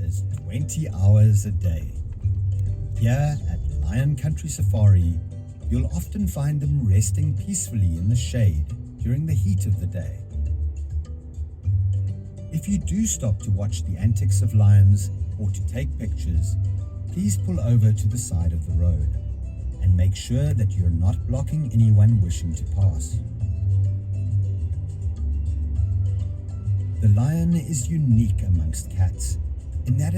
as 20 hours a day. Here at Lion Country Safari, you'll often find them resting peacefully in the shade during the heat of the day. If you do stop to watch the antics of lions or to take pictures, please pull over to the side of the road and make sure that you're not blocking anyone wishing to pass. The lion is unique amongst cats in that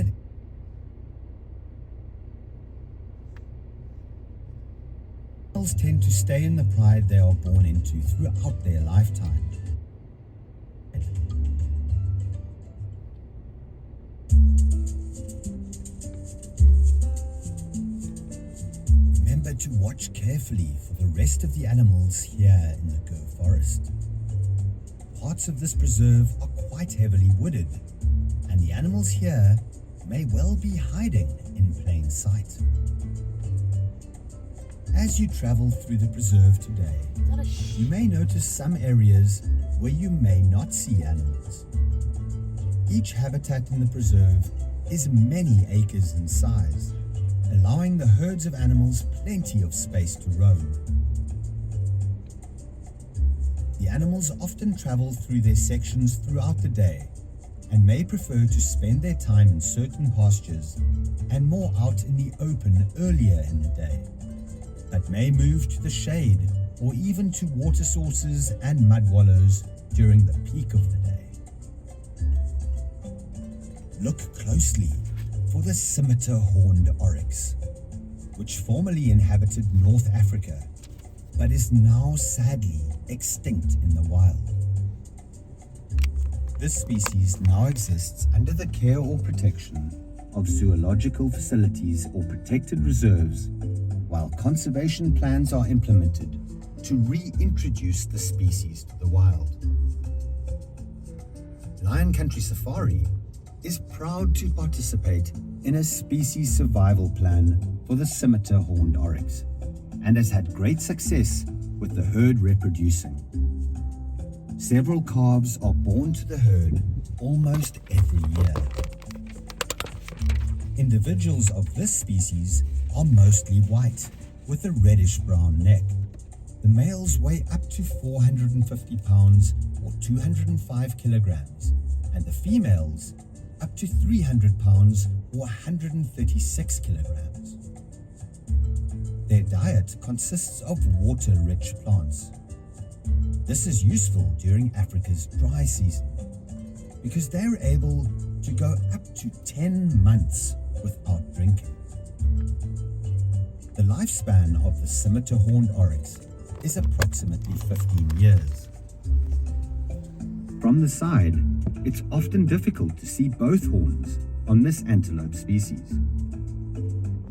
animals tend to stay in the pride they are born into throughout their lifetime. Remember to watch carefully for the rest of the animals here in the Gir forest. Parts of this preserve are quite heavily wooded, and the animals here may well be hiding in plain sight. As you travel through the preserve today, you may notice some areas where you may not see animals. Each habitat in the preserve is many acres in size, allowing the herds of animals plenty of space to roam. The animals often travel through their sections throughout the day and may prefer to spend their time in certain pastures and more out in the open earlier in the day, but may move to the shade or even to water sources and mud wallows during the peak of the day. Look closely for the scimitar-horned oryx, which formerly inhabited North Africa but is now sadly extinct in the wild. This species now exists under the care or protection of zoological facilities or protected reserves, while conservation plans are implemented to reintroduce the species to the wild. Lion Country Safari is proud to participate in a species survival plan for the scimitar-horned oryx and has had great success with the herd reproducing. Several calves are born to the herd almost every year. Individuals of this species are mostly white with a reddish-brown neck. The males weigh up to 450 pounds or 205 kilograms, and the females up to 300 pounds or 136 kilograms. Their diet consists of water-rich plants. This is useful during Africa's dry season because they're able to go up to 10 months without drinking. The lifespan of the scimitar-horned oryx is approximately 15 years. From the side, it's often difficult to see both horns on this antelope species.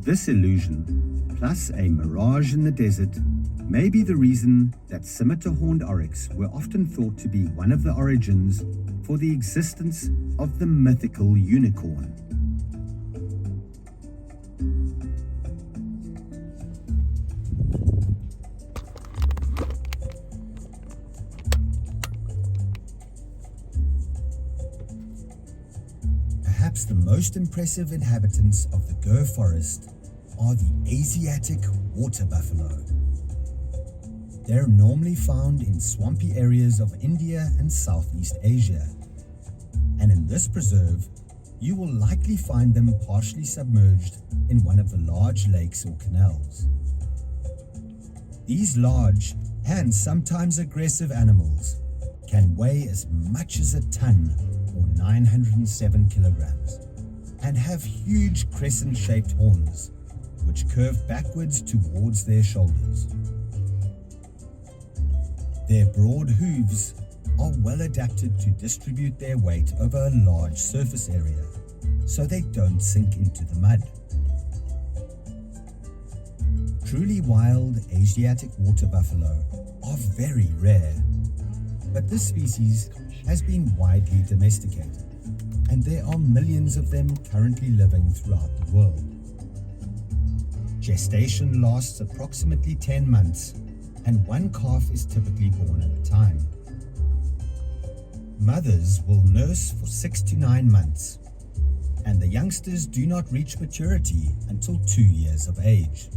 This illusion, plus a mirage in the desert, may be the reason that scimitar-horned oryx were often thought to be one of the origins for the existence of the mythical unicorn. Perhaps the most impressive inhabitants of the Gir forest are the Asiatic water buffalo. They're normally found in swampy areas of India and Southeast Asia. And in this preserve, you will likely find them partially submerged in one of the large lakes or canals. These large and sometimes aggressive animals can weigh as much as a ton or 907 kilograms and have huge crescent-shaped horns which curve backwards towards their shoulders. Their broad hooves are well adapted to distribute their weight over a large surface area, so they don't sink into the mud. Truly wild Asiatic water buffalo are very rare, but this species has been widely domesticated, and there are millions of them currently living throughout the world. Gestation lasts approximately 10 months, and one calf is typically born at a time. Mothers will nurse for 6 to 9 months, and the youngsters do not reach maturity until 2 years of age.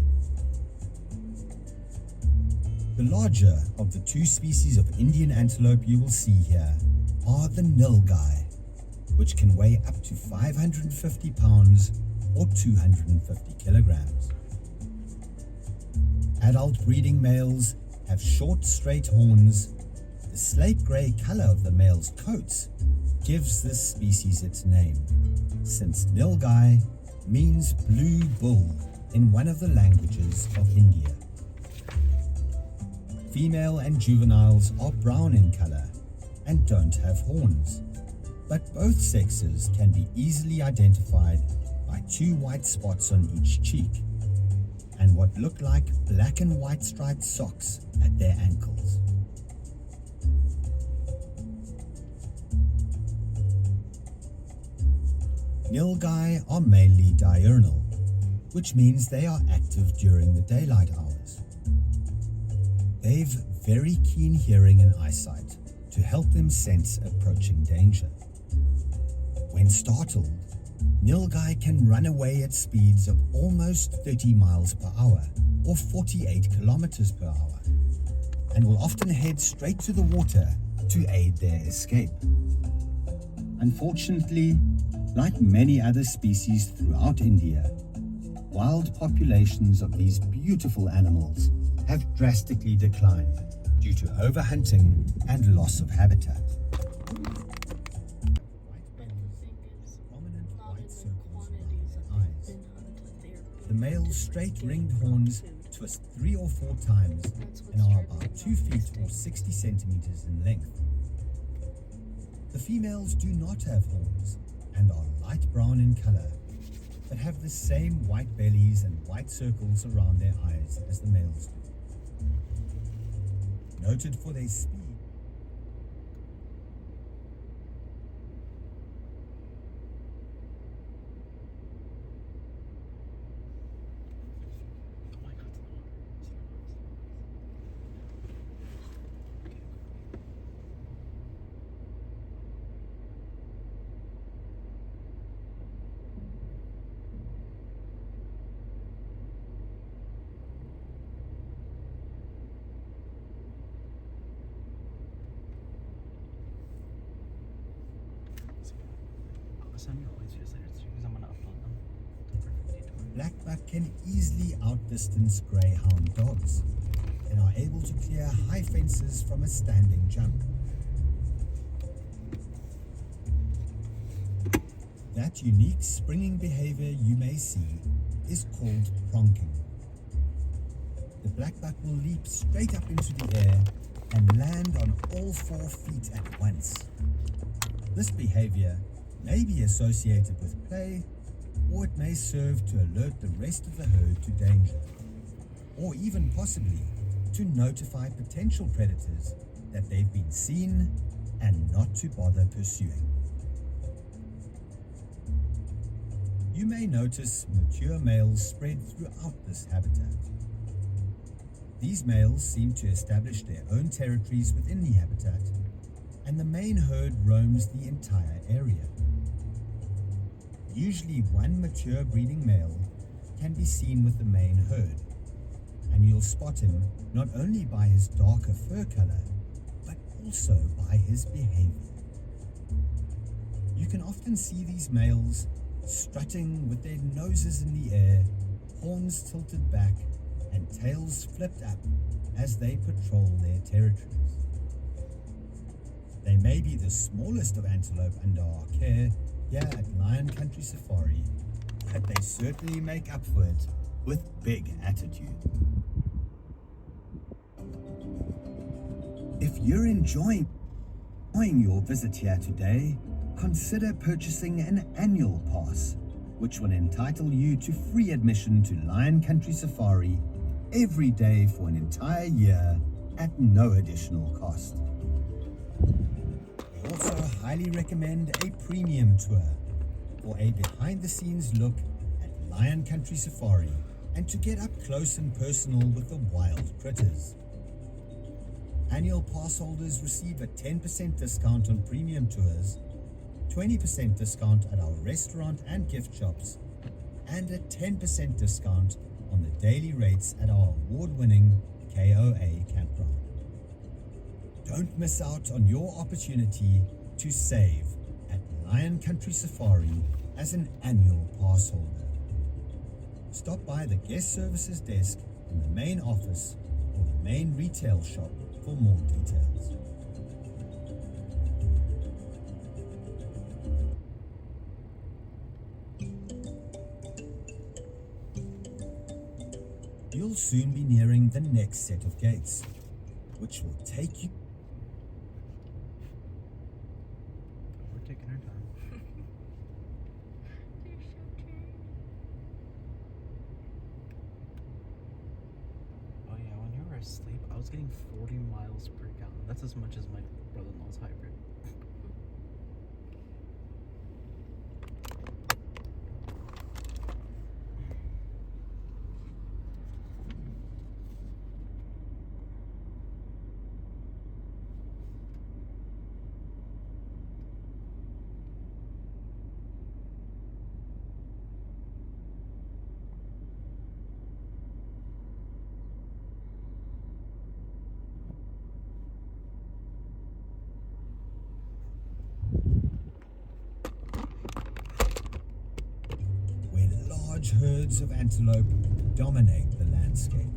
The larger of the two species of Indian antelope you will see here are the nilgai, which can weigh up to 550 pounds or 250 kilograms. Adult breeding males have short, straight horns. The slate grey color of the male's coats gives this species its name, since nilgai means blue bull in one of the languages of India. Female and juveniles are brown in color and don't have horns, but both sexes can be easily identified by two white spots on each cheek and what look like black and white striped socks at their ankles. Nilgai are mainly diurnal, which means they are active during the daylight hours. They've very keen hearing and eyesight to help them sense approaching danger. When startled, nilgai can run away at speeds of almost 30 miles per hour or 48 kilometers per hour, and will often head straight to the water to aid their escape. Unfortunately, like many other species throughout India, wild populations of these beautiful animals have drastically declined due to overhunting and loss of habitat. Prominent white circles around their eyes. The male's straight ringed horns twist 3 or 4 times and are about 2 feet or 60 centimeters in length. The females do not have horns and are light brown in color, but have the same white bellies and white circles around their eyes as the males do. Noted for their speed, blackbuck can easily outdistance greyhound dogs and are able to clear high fences from a standing jump. That unique springing behavior you may see is called pronking. The blackbuck will leap straight up into the air and land on all 4 feet at once. This behavior may be associated with play, or it may serve to alert the rest of the herd to danger, or even possibly to notify potential predators that they've been seen and not to bother pursuing. You may notice mature males spread throughout this habitat. These males seem to establish their own territories within the habitat, and the main herd roams the entire area. Usually one mature breeding male can be seen with the main herd, and you'll spot him not only by his darker fur color, but also by his behavior. You can often see these males strutting with their noses in the air, horns tilted back, and tails flipped up as they patrol their territories. They may be the smallest of antelope under our care here at Lion Country Safari, but they certainly make up for it with big attitude. If you're enjoying your visit here today, consider purchasing an annual pass, which will entitle you to free admission to Lion Country Safari every day for an entire year at no additional cost. We also highly recommend a premium tour for a behind-the-scenes look at Lion Country Safari and to get up close and personal with the wild critters. Annual pass holders receive a 10% discount on premium tours, 20% discount at our restaurant and gift shops, and a 10% discount on the daily rates at our award-winning KOA campground. Don't miss out on your opportunity to save at Lion Country Safari as an annual pass holder. Stop by the guest services desk in the main office or the main retail shop for more details. You'll soon be nearing the next set of gates, which will take you. We're taking our time. They're so tiny. Oh yeah, when you were asleep, I was getting 40 miles per gallon. That's as much as my brother-in-law's hybrid. Where large herds of antelope dominate the landscape.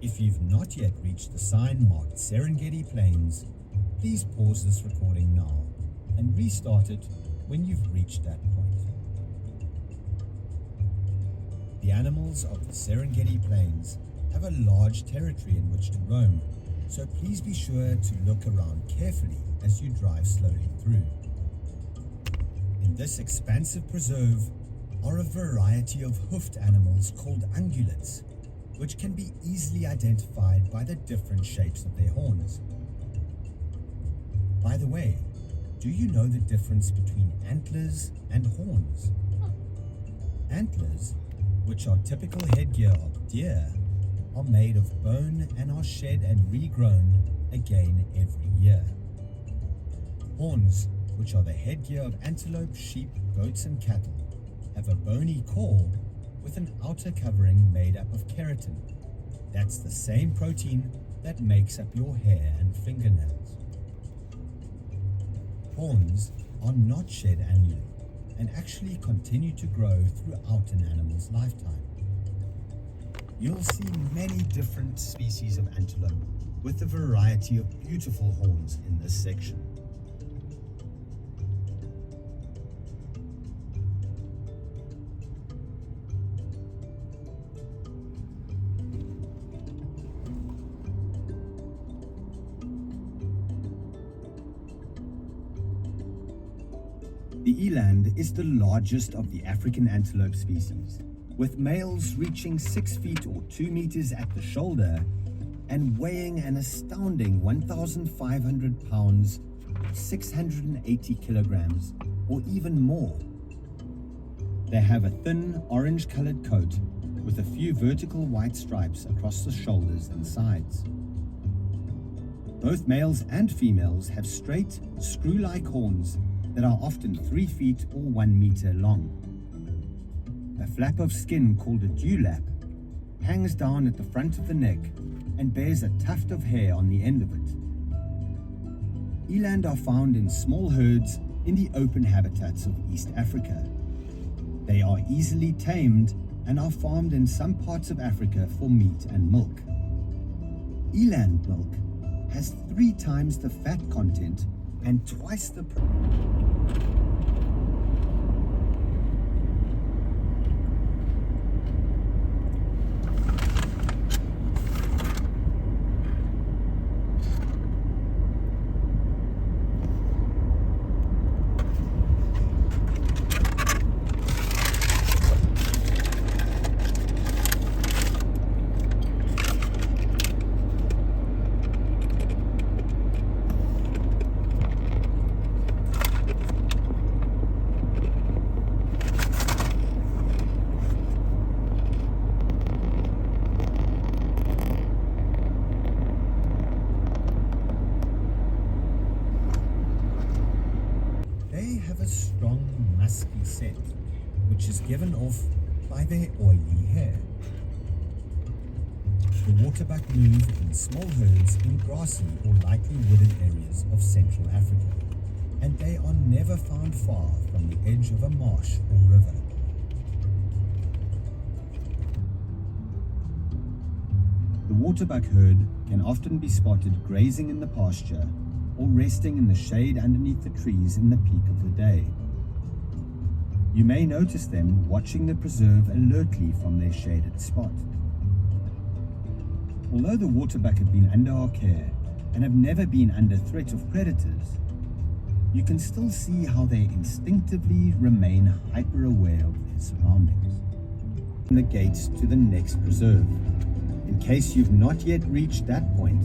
If you've not yet reached the sign marked Serengeti Plains, please pause this recording now and restart it when you've reached that point. The animals of the Serengeti Plains have a large territory in which to roam, so please be sure to look around carefully as you drive slowly through. In this expansive preserve are a variety of hoofed animals called ungulates, which can be easily identified by the different shapes of their horns. By the way, do you know the difference between antlers and horns? Antlers, which are typical headgear of deer, are made of bone and are shed and regrown again every year. Horns, which are the headgear of antelope, sheep, goats, and cattle, have a bony core with an outer covering made up of keratin. That's the same protein that makes up your hair and fingernails. Horns are not shed annually and actually continue to grow throughout an animal's lifetime. You'll see many different species of antelope with a variety of beautiful horns in this section. The eland is the largest of the African antelope species, with males reaching 6 feet or 2 meters at the shoulder and weighing an astounding 1,500 pounds, 680 kilograms, or even more. They have a thin orange-colored coat with a few vertical white stripes across the shoulders and sides. Both males and females have straight, screw-like horns that are often 3 feet or 1 meter long. A flap of skin called a dewlap hangs down at the front of the neck and bears a tuft of hair on the end of it. Eland are found in small herds in the open habitats of East Africa. They are easily tamed and are farmed in some parts of Africa for meat and milk. Eland milk has 3 times the fat content and twice the which is given off by their oily hair. The waterbuck move in small herds in grassy or lightly wooded areas of Central Africa, and they are never found far from the edge of a marsh or river. The waterbuck herd can often be spotted grazing in the pasture or resting in the shade underneath the trees in the peak of the day. You may notice them watching the preserve alertly from their shaded spot. Although the waterbuck have been under our care and have never been under threat of predators, you can still see how they instinctively remain hyper-aware of their surroundings. The gates to the next preserve. In case you've not yet reached that point,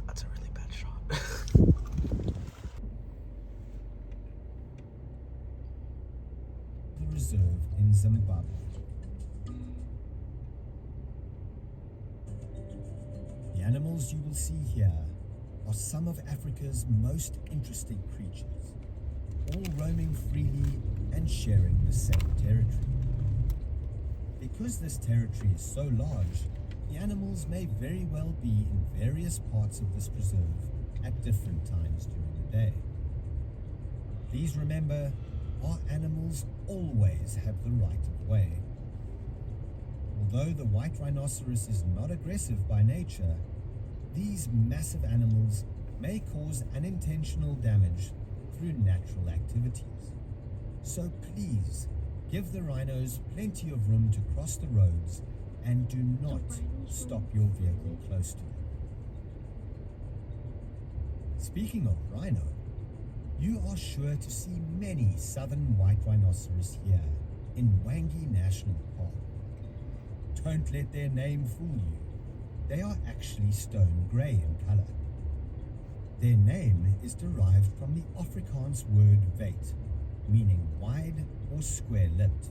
That's a really bad shot. the reserve in Zimbabwe. The animals you will see here are some of Africa's most interesting creatures, all roaming freely and sharing the same territory. Because this territory is so large, the animals may very well be in various parts of this preserve at different times during the day. Please remember, our animals always have the right of way. Although the white rhinoceros is not aggressive by nature, these massive animals may cause unintentional damage through natural activities. So please, give the rhinos plenty of room to cross the roads and do not stop your vehicle close to them. Speaking of rhino, you are sure to see many southern white rhinoceros here in Wangi National Park. Don't let their name fool you. They are actually stone grey in color. Their name is derived from the Afrikaans word wyd, meaning wide or square-lipped.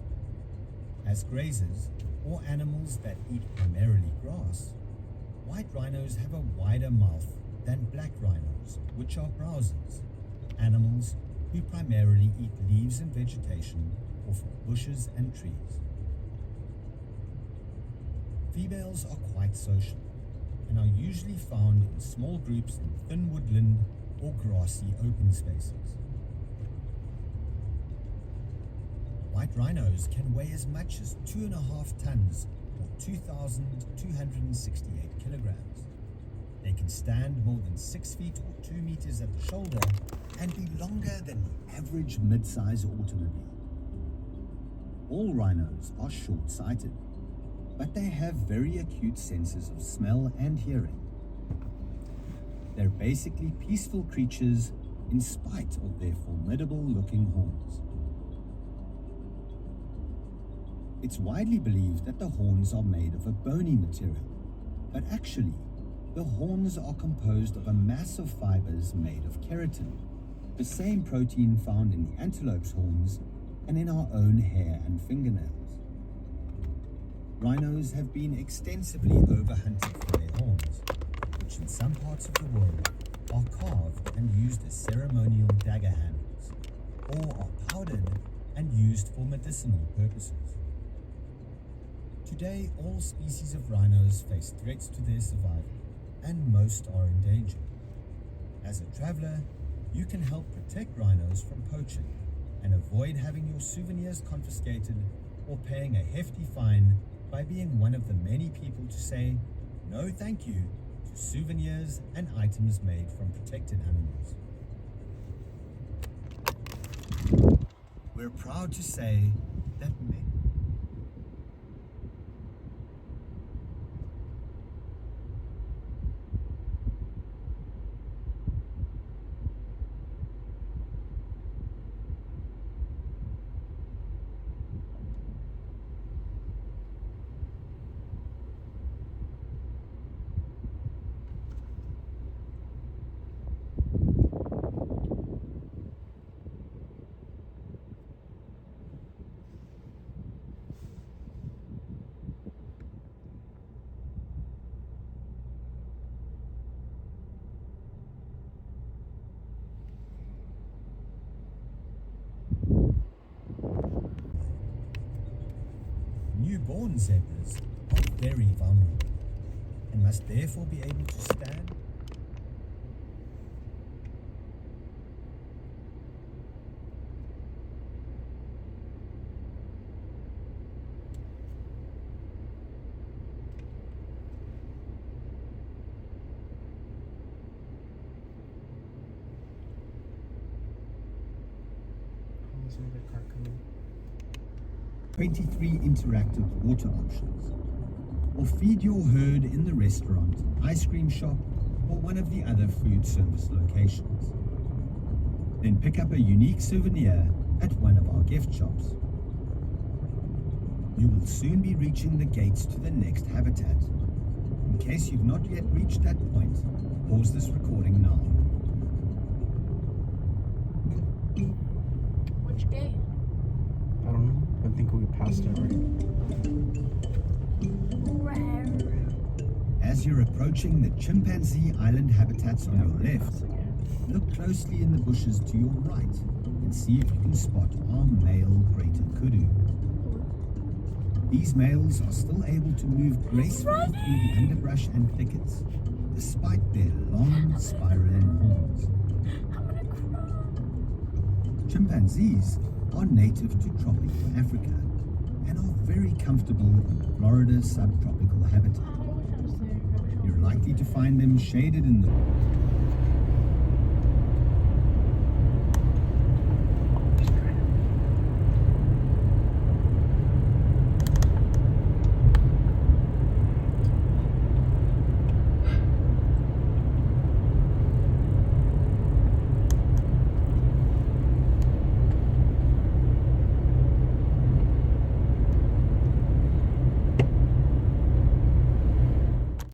As grazers, or animals that eat primarily grass, white rhinos have a wider mouth than black rhinos, which are browsers, animals who primarily eat leaves and vegetation off of bushes and trees. Females are quite social and are usually found in small groups in thin woodland or grassy open spaces. White rhinos can weigh as much as 2.5 tons or 2,268 kilograms. They can stand more than 6 feet or 2 meters at the shoulder and be longer than the average mid-size automobile. All rhinos are short-sighted, but they have very acute senses of smell and hearing. They're basically peaceful creatures in spite of their formidable-looking horns. It's widely believed that the horns are made of a bony material, but actually, the horns are composed of a mass of fibers made of keratin, the same protein found in the antelope's horns and in our own hair and fingernails. Rhinos have been extensively overhunted for their horns, which in some parts of the world are carved and used as ceremonial dagger handles, or are powdered and used for medicinal purposes. Today, all species of rhinos face threats to their survival, and most are endangered. As a traveler, you can help protect rhinos from poaching and avoid having your souvenirs confiscated or paying a hefty fine by being one of the many people to say no thank you to souvenirs and items made from protected animals. We're proud to say that many Horned zebras are very vulnerable and must therefore be able to stand Oh, there's another car coming. 23 interactive water options, or feed your herd in the restaurant, ice cream shop, or one of the other food service locations. Then pick up a unique souvenir at one of our gift shops. You will soon be reaching the gates to the next habitat. In case you've not yet reached that point, pause this recording now. Which gate? I don't know. I think we passed it already. Rare. As you're approaching the chimpanzee island habitats on your left, Pass again. look closely in the bushes to your right and see if you can spot our male greater kudu. These males are still able to move gracefully through the underbrush and thickets, despite their long, spiraling horns. I'm gonna cry. Chimpanzees are native to tropical Africa and are very comfortable in Florida's subtropical habitat. I wish I was there. I wish I was You're likely to find them shaded in the